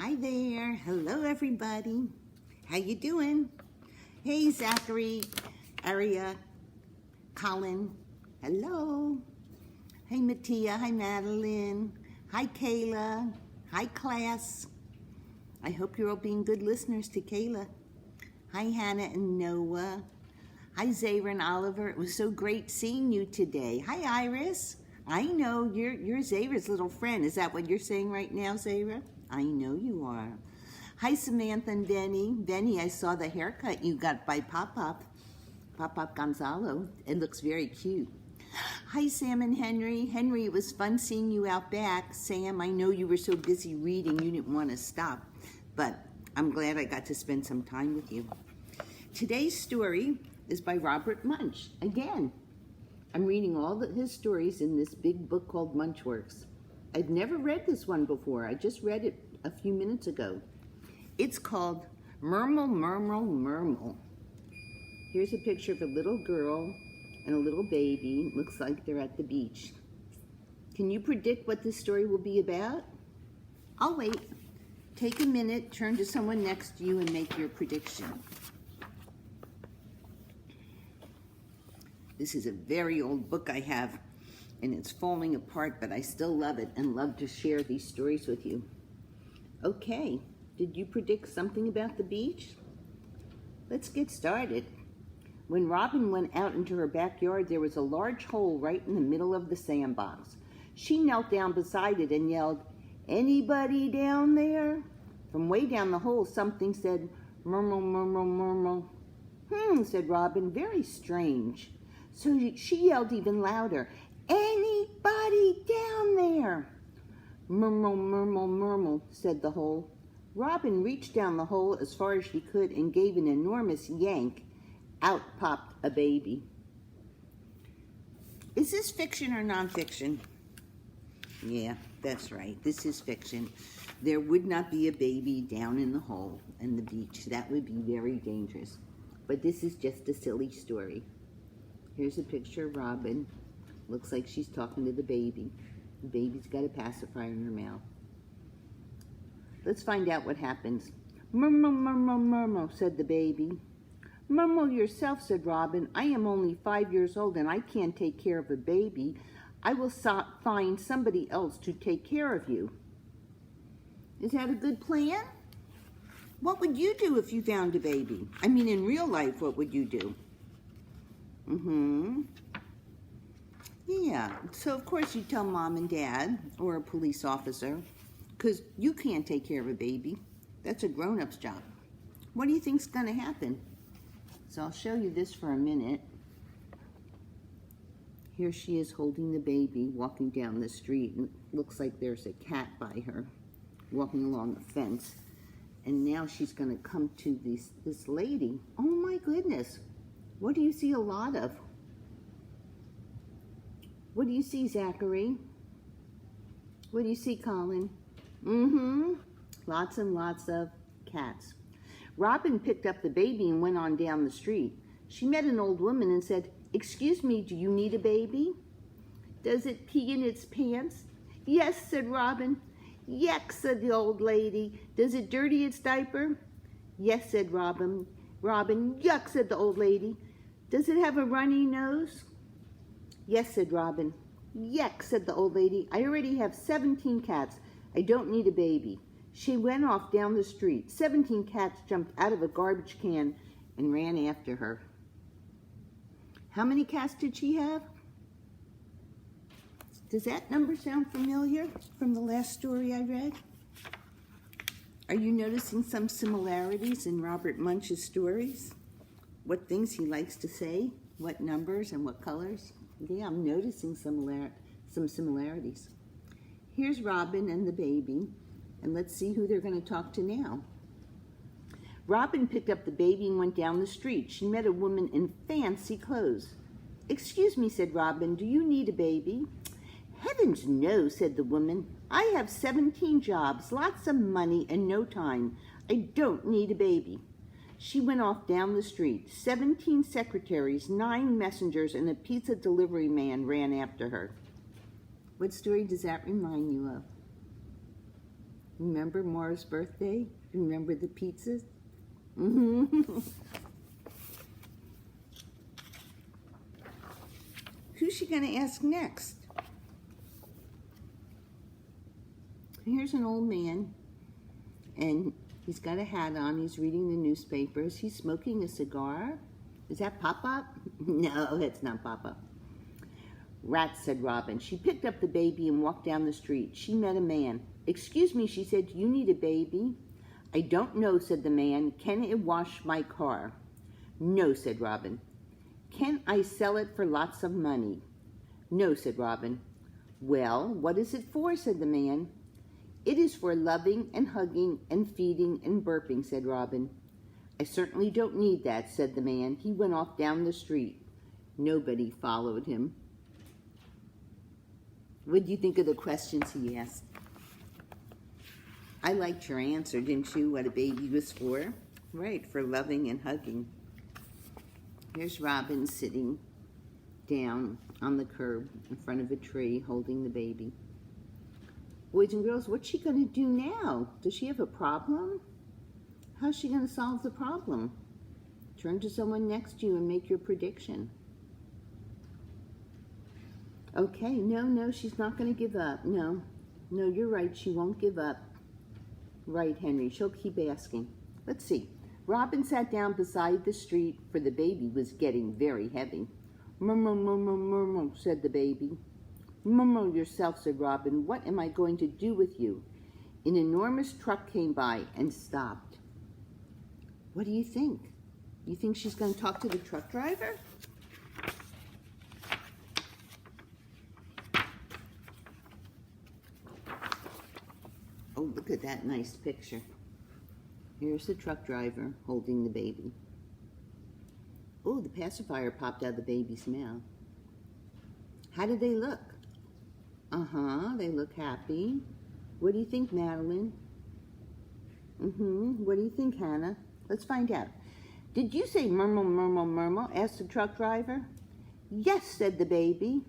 Hi there. Hello, everybody. How you doing? Hey, Zachary, Aria, Colin. Hello. Hey, Mattia. Hi, Madeline. Hi, Kayla. Hi, class. I hope you're all being good listeners to Kayla. Hi, Hannah and Noah. Hi, Zara and Oliver. It was so great seeing you today. Hi, Iris. I know you're Zara's little friend. Is that what you're saying right now, Zara? I know you are. Hi, Samantha and Benny. Benny, I saw the haircut you got by Pop Gonzalo. It looks very cute. Hi, Sam and Henry. Henry, it was fun seeing you out back. Sam, I know you were so busy reading you didn't want to stop, but I'm glad I got to spend some time with you. Today's story is by Robert Mumsch. Again, I'm reading all his stories in this big book called Mumsch Works. I'd never read this one before. I just read it a few minutes ago. It's called Murmel, Murmel, Murmel. Here's a picture of a little girl and a little baby. Looks like they're at the beach. Can you predict what this story will be about? I'll wait. Take a minute, turn to someone next to you and make your prediction. This is a very old book I have, and it's falling apart, but I still love it and love to share these stories with you. Okay, did you predict something about the beach? Let's get started. When Robin went out into her backyard, there was a large hole right in the middle of the sandbox. She knelt down beside it and yelled, "Anybody down there?" From way down the hole, something said, "Murmel, murmel, murmel." Said Robin, very strange. So she yelled even louder, "Anybody down there?" "Murmel, murmel, murmel," said the hole. Robin reached down the hole as far as she could and gave an enormous yank. Out popped a baby. Is this fiction or nonfiction? Yeah, that's right. This is fiction. There would not be a baby down in the hole in the beach. That would be very dangerous. But this is just a silly story. Here's a picture of Robin. Looks like she's talking to the baby. The baby's got a pacifier in her mouth. Let's find out what happens. "Murmel, murmel, murmel," said the baby. "Murmel yourself," said Robin. "I am only 5 years old and I can't take care of a baby. I will find somebody else to take care of you." Is that a good plan? What would you do if you found a baby? I mean, in real life, what would you do? Yeah, so of course you tell mom and dad or a police officer, because you can't take care of a baby. That's a grown-up's job. What do you think's going to happen? So I'll show you this for a minute. Here she is holding the baby, walking down the street, and it looks like there's a cat by her, walking along the fence. And now she's going to come to this lady. Oh my goodness. What do you see a lot of? What do you see, Zachary? What do you see, Colin? Lots and lots of cats. Robin picked up the baby and went on down the street. She met an old woman and said, "Excuse me, do you need a baby? Does it pee in its pants?" "Yes," said Robin. "Yuck," said the old lady. "Does it dirty its diaper?" "Yes," said Robin. "Yuck," said the old lady. "Does it have a runny nose?" "Yes," said Robin. "Yuck," said the old lady. "I already have 17 cats. I don't need a baby." She went off down the street. 17 cats jumped out of a garbage can and ran after her. How many cats did she have? Does that number sound familiar from the last story I read? Are you noticing some similarities in Robert Munsch's stories? What things he likes to say, what numbers and what colors? Yeah, I'm noticing some similarities. Here's Robin and the baby, and let's see who they're going to talk to now. Robin picked up the baby and went down the street. She met a woman in fancy clothes. "Excuse me," said Robin, "do you need a baby?" "Heavens no," said the woman. "I have 17 jobs, lots of money, and no time. I don't need a baby." She went off down the street. 17 secretaries, 9 messengers, and a pizza delivery man ran after her. What story does that remind you of? Remember Mara's birthday? Remember the pizzas? Mm-hmm. Who's she going to ask next? Here's an old man, and he's got a hat on. He's reading the newspapers. He's smoking a cigar. Is that Pop-Up? No, it's not Pop-Up. Rats, said Robin. She picked up the baby and walked down the street. She met a man. Excuse me, she said, do you need a baby? I don't know, said the man. Can it wash my car? No, said Robin. Can I sell it for lots of money? No, said Robin. Well, what is it for, said the man. It is for loving and hugging and feeding and burping, said Robin. I certainly don't need that, said the man. He went off down the street. Nobody followed him. What do you think of the questions he asked? I liked your answer, didn't you, what a baby was for? Right, for loving and hugging. Here's Robin sitting down on the curb in front of a tree holding the baby. Boys and girls, what's she going to do now? Does she have a problem? How's she going to solve the problem? Turn to someone next to you and make your prediction. Okay, no, she's not going to give up. No, you're right, she won't give up. Right, Henry, she'll keep asking. Let's see. Robin sat down beside the street, for the baby was getting very heavy. Murmel, murmel, murmel, said the baby. Murmel yourself, said Robin. What am I going to do with you? An enormous truck came by and stopped. What do you think? You think she's going to talk to the truck driver? Oh, look at that nice picture. Here's the truck driver holding the baby. Oh, the pacifier popped out of the baby's mouth. How do they look? They look happy. What do you think, Madeline? What do you think, Hannah? Let's find out. Did you say murmel, murmel, murmel? Asked the truck driver. Yes, said the baby.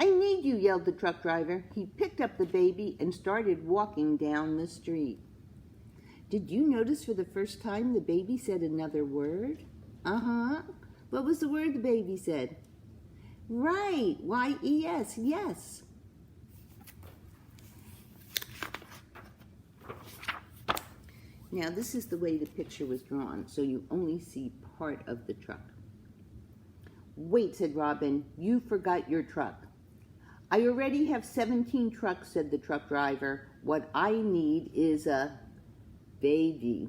I need you, yelled the truck driver. He picked up the baby and started walking down the street. Did you notice for the first time the baby said another word? What was the word the baby said? Right, Y-E-S, yes. Now this is the way the picture was drawn, so you only see part of the truck. Wait, said Robin, you forgot your truck. I already have 17 trucks, said the truck driver. What I need is a baby.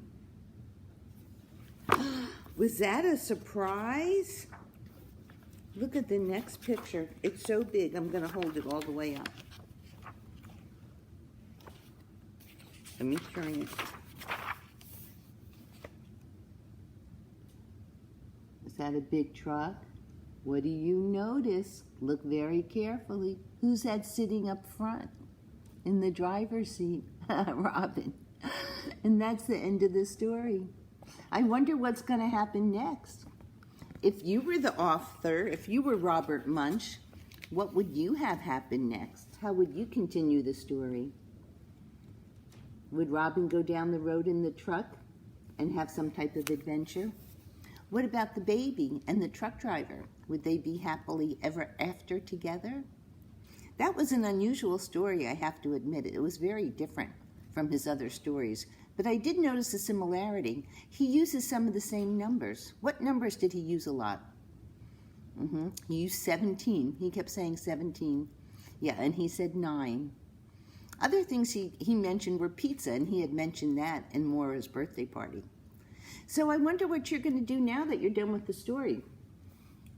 Was that a surprise? Look at the next picture. It's so big, I'm going to hold it all the way up. Let me turn it. Is that a big truck? What do you notice? Look very carefully. Who's that sitting up front in the driver's seat? Robin. And that's the end of the story. I wonder what's going to happen next. If you were the author, if you were Robert Mumsch, what would you have happen next? How would you continue the story? Would Robin go down the road in the truck and have some type of adventure? What about the baby and the truck driver? Would they be happily ever after together? That was an unusual story, I have to admit. It was very different from his other stories. But I did notice a similarity. He uses some of the same numbers. What numbers did he use a lot? He used 17. He kept saying 17. Yeah, and he said 9. Other things he mentioned were pizza, and he had mentioned that in Mora's birthday party. So I wonder what you're going to do now that you're done with the story.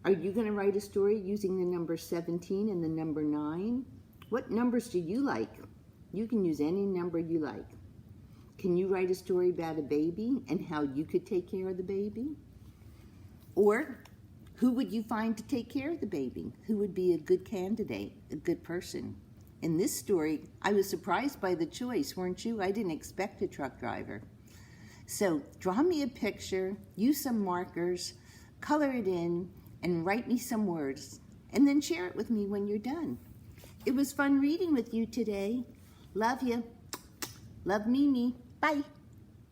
Are you going to write a story using the number 17 and the number 9? What numbers do you like? You can use any number you like. Can you write a story about a baby and how you could take care of the baby? Or who would you find to take care of the baby? Who would be a good candidate, a good person? In this story, I was surprised by the choice, weren't you? I didn't expect a truck driver. So draw me a picture, use some markers, color it in, and write me some words, and then share it with me when you're done. It was fun reading with you today. Love you. Love Mimi. Bye.